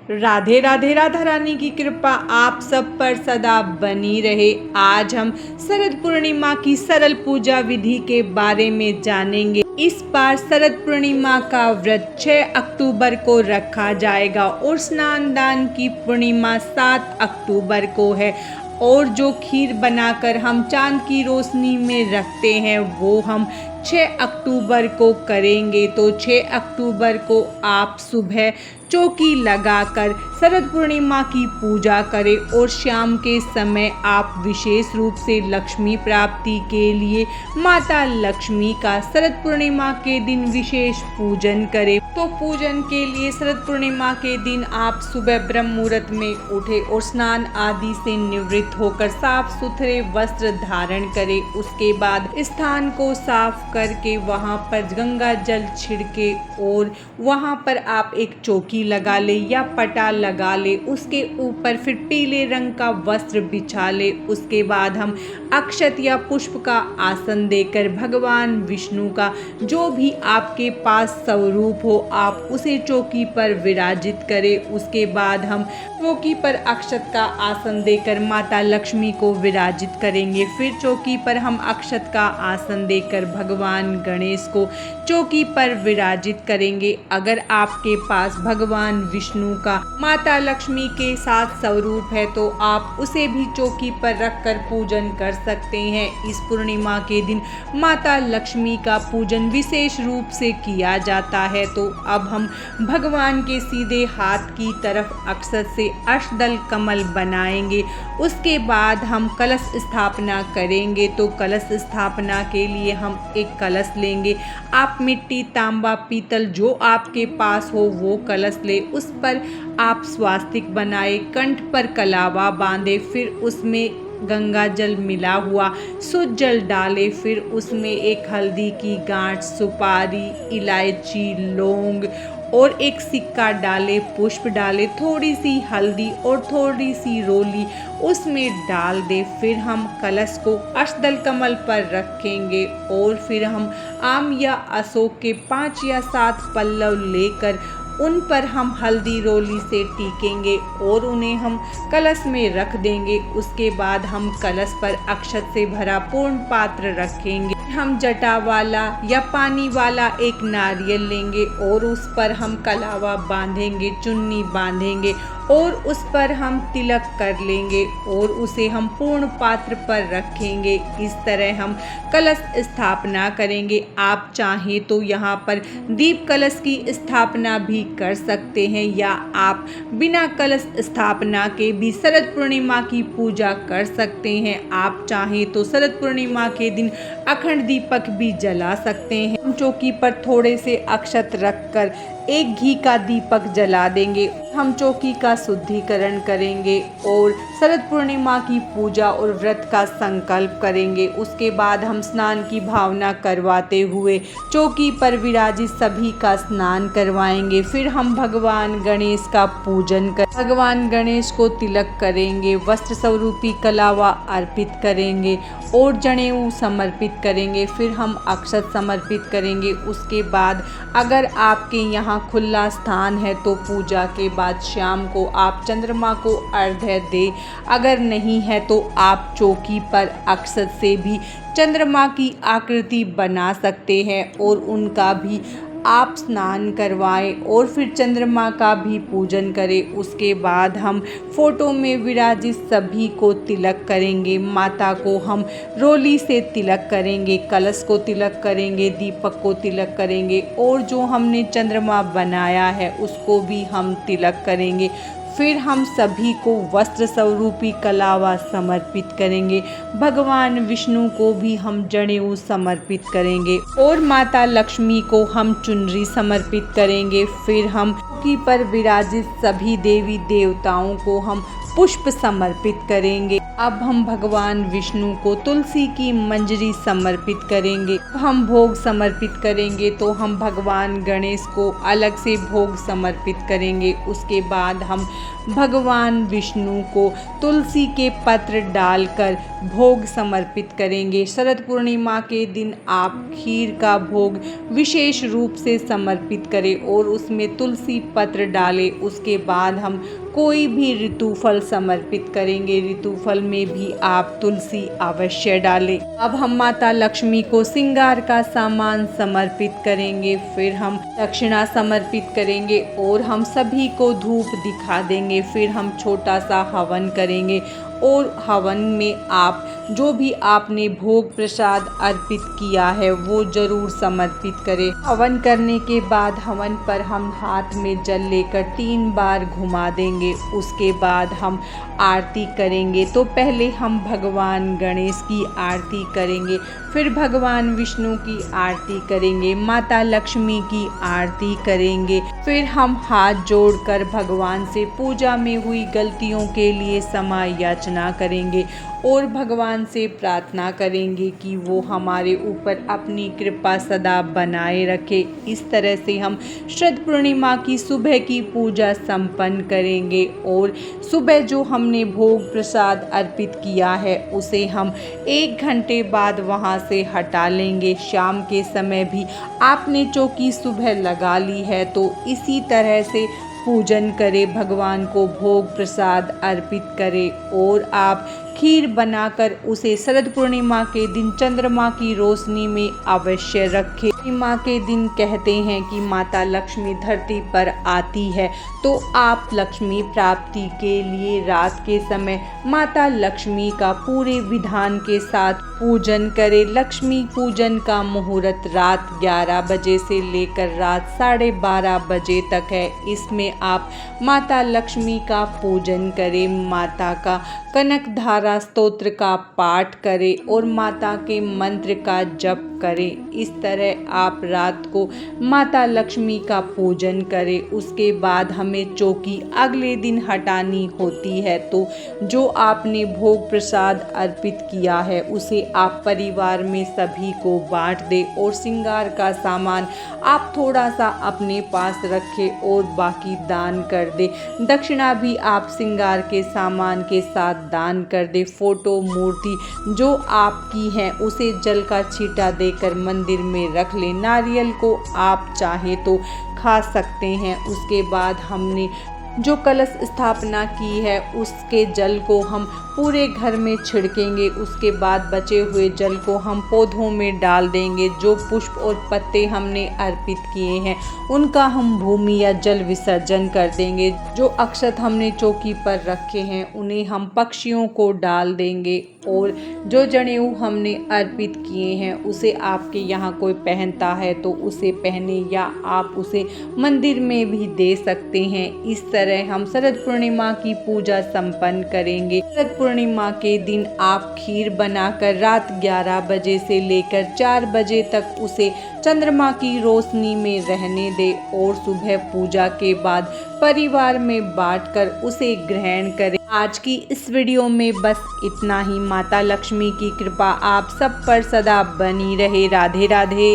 राधे राधे। राधा रानी की कृपा आप सब पर सदा बनी रहे। आज हम शरद पूर्णिमा की सरल पूजा विधि के बारे में जानेंगे। इस बार शरद पूर्णिमा का व्रत 6 अक्टूबर को रखा जाएगा और स्नान दान की पूर्णिमा 7 अक्टूबर को है। और जो खीर बनाकर हम चांद की रोशनी में रखते हैं वो हम 6 अक्टूबर को करेंगे। तो 6 अक्टूबर को आप सुबह चौकी लगाकर शरद पूर्णिमा की पूजा करें और शाम के समय आप विशेष रूप से लक्ष्मी प्राप्ति के लिए माता लक्ष्मी का शरद पूर्णिमा के दिन विशेष पूजन करें। तो पूजन के लिए शरद पूर्णिमा के दिन आप सुबह ब्रह्म मुहूर्त में उठे और स्नान आदि से निवृत्त होकर साफ सुथरे वस्त्र धारण करें। उसके बाद स्थान को साफ करके वहां पर गंगा जल छिड़के और वहां पर आप एक चौकी लगा ले या पटा लगा ले। उसके ऊपर फिर पीले रंग का वस्त्र बिछा ले। उसके बाद हम अक्षत या पुष्प का आसन देकर भगवान विष्णु का जो भी आपके पास स्वरूप हो आप उसे चौकी पर विराजित करें। उसके बाद हम चौकी पर अक्षत का आसन देकर माता लक्ष्मी को विराजित करेंगे। फिर चौकी पर हम अक्षत का आसन देकर भगवान गणेश को चौकी पर विराजित करेंगे। अगर आपके पास भगवान विष्णु का माता लक्ष्मी के साथ स्वरूप है तो आप उसे भी चौकी पर रखकर पूजन कर सकते हैं। इस पूर्णिमा के दिन माता लक्ष्मी का पूजन विशेष रूप से किया जाता है। तो अब हम भगवान के सीधे हाथ की तरफ अक्षत से अष्टदल कमल बनाएंगे। उसके बाद हम कलश स्थापना करेंगे। तो कलश स्थापना के लिए हम एक कलश लेंगे। आप मिट्टी, तांबा, पीतल जो आपके पास हो वो कलश ले। उस पर आप स्वास्तिक बनाए, कंठ पर कलावा बांधे, फिर उसमें गंगा जल मिला हुआ शुद्ध जल डाले। फिर उसमें एक हल्दी की गांठ, सुपारी, इलायची, लौंग और एक सिक्का डाले, पुष्प डाले, थोड़ी सी हल्दी और थोड़ी सी रोली उसमें डाल दे। फिर हम कलश को अष्टदल कमल पर रखेंगे और फिर हम आम या अशोक के 5 या 7 पल्लव लेकर उन पर हम हल्दी रोली से टीकेंगे और उन्हें हम कलश में रख देंगे। उसके बाद हम कलश पर अक्षत से भरा पूर्ण पात्र रखेंगे। हम जटा वाला या पानी वाला एक नारियल लेंगे और उस पर हम कलावा बांधेंगे, चुन्नी बांधेंगे और उस पर हम तिलक कर लेंगे और उसे हम पूर्ण पात्र पर रखेंगे। इस तरह हम कलश स्थापना करेंगे। आप चाहें तो यहाँ पर दीप कलश की स्थापना भी कर सकते हैं या आप बिना कलश स्थापना के भी शरद पूर्णिमा की पूजा कर सकते हैं। आप चाहें तो शरद पूर्णिमा के दिन अखंड दीपक भी जला सकते हैं। हम चौकी पर थोड़े से अक्षत रखकर एक घी का दीपक जला देंगे। हम चौकी का शुद्धिकरण करेंगे और शरद पूर्णिमा की पूजा और व्रत का संकल्प करेंगे। उसके बाद हम स्नान की भावना करवाते हुए चौकी पर विराजित सभी का स्नान करवाएंगे। फिर हम भगवान गणेश का पूजन कर भगवान गणेश को तिलक करेंगे, वस्त्र स्वरूपी कलावा अर्पित करेंगे और जनेऊ समर्पित करेंगे। फिर हम अक्षत समर्पित करेंगे। उसके बाद अगर आपके यहाँ खुला स्थान है तो पूजा के बाद शाम को आप चंद्रमा को अर्घ्य दें। अगर नहीं है तो आप चौकी पर अक्षत से भी चंद्रमा की आकृति बना सकते हैं और उनका भी आप स्नान करवाएं और फिर चंद्रमा का भी पूजन करें। उसके बाद हम फोटो में विराजित सभी को तिलक करेंगे। माता को हम रोली से तिलक करेंगे, कलश को तिलक करेंगे, दीपक को तिलक करेंगे और जो हमने चंद्रमा बनाया है उसको भी हम तिलक करेंगे। फिर हम सभी को वस्त्र स्वरूपी कलावा समर्पित करेंगे। भगवान विष्णु को भी हम जनेऊ समर्पित करेंगे और माता लक्ष्मी को हम चुनरी समर्पित करेंगे। फिर हम चौकी पर विराजित सभी देवी देवताओं को हम पुष्प समर्पित करेंगे। अब हम भगवान विष्णु को तुलसी की मंजरी समर्पित करेंगे। हम भोग समर्पित करेंगे तो हम भगवान गणेश को अलग से भोग समर्पित करेंगे। उसके बाद हम भगवान विष्णु को तुलसी के पत्र डालकर भोग समर्पित करेंगे। शरद पूर्णिमा के दिन आप खीर का भोग विशेष रूप से समर्पित करें और उसमें तुलसी पत्र डालें। उसके बाद हम कोई भी ऋतुफल समर्पित करेंगे। ऋतुफल में भी आप तुलसी अवश्य डालें। अब हम माता लक्ष्मी को श्रृंगार का सामान समर्पित करेंगे। फिर हम दक्षिणा समर्पित करेंगे और हम सभी को धूप दिखा देंगे। फिर हम छोटा सा हवन करेंगे और हवन में आप जो भी आपने भोग प्रसाद अर्पित किया है वो जरूर समर्पित करें। हवन करने के बाद हवन पर हम हाथ में जल लेकर 3 बार घुमा देंगे। उसके बाद हम आरती करेंगे। तो पहले हम भगवान गणेश की आरती करेंगे, फिर भगवान विष्णु की आरती करेंगे, माता लक्ष्मी की आरती करेंगे। फिर हम हाथ जोड़कर भगवान से पूजा में हुई गलतियों के लिए क्षमा याचना करेंगे और भगवान से प्रार्थना करेंगे कि वो हमारे ऊपर अपनी कृपा सदा बनाए रखे। इस तरह से हम शरद पूर्णिमा की सुबह की पूजा संपन्न करेंगे और सुबह जो हमने भोग प्रसाद अर्पित किया है उसे हम 1 घंटे बाद वहाँ से हटा लेंगे। शाम के समय भी आपने चौकी सुबह लगा ली है तो इसी तरह से पूजन करें, भगवान को भोग प्रसाद अर्पित करें और आप खीर बनाकर उसे शरद पूर्णिमा के दिन चंद्रमा की रोशनी में अवश्य रखें। पूर्णिमा के दिन कहते हैं कि माता लक्ष्मी धरती पर आती है, तो आप लक्ष्मी प्राप्ति के लिए रात के समय माता लक्ष्मी का पूरे विधान के साथ पूजन करें। लक्ष्मी पूजन का मुहूर्त रात 11 बजे से लेकर रात 12:30 बजे तक है। इसमें आप माता लक्ष्मी का पूजन करें, माता का कनक धारा स्तोत्र का पाठ करें और माता के मंत्र का जप करें। इस तरह आप रात को माता लक्ष्मी का पूजन करें। उसके बाद हमें चौकी अगले दिन हटानी होती है, तो जो आपने भोग प्रसाद अर्पित किया है उसे आप परिवार में सभी को बांट दें और श्रृंगार का सामान आप थोड़ा सा अपने पास रखें और बाकी दान कर दें। दक्षिणा भी आप श्रृंगार के सामान के साथ दान कर दें। फोटो मूर्ति जो आपकी है उसे जल का छींटा देकर मंदिर में रख लें। नारियल को आप चाहे तो खा सकते हैं। उसके बाद हमने जो कलश स्थापना की है उसके जल को हम पूरे घर में छिड़केंगे। उसके बाद बचे हुए जल को हम पौधों में डाल देंगे। जो पुष्प और पत्ते हमने अर्पित किए हैं उनका हम भूमि या जल विसर्जन कर देंगे। जो अक्षत हमने चौकी पर रखे हैं उन्हें हम पक्षियों को डाल देंगे और जो जनेऊ हमने अर्पित किए हैं उसे आपके यहाँ कोई पहनता है तो उसे पहने या आप उसे मंदिर में भी दे सकते हैं। इस तरह हम शरद पूर्णिमा की पूजा संपन्न करेंगे। शरद पूर्णिमा के दिन आप खीर बनाकर रात 11 बजे से लेकर 4 बजे तक उसे चंद्रमा की रोशनी में रहने दें और सुबह पूजा के बाद परिवार में बांटकर उसे ग्रहण करें। आज की इस वीडियो में बस इतना ही। माता लक्ष्मी की कृपा आप सब पर सदा बनी रहे। राधे राधे।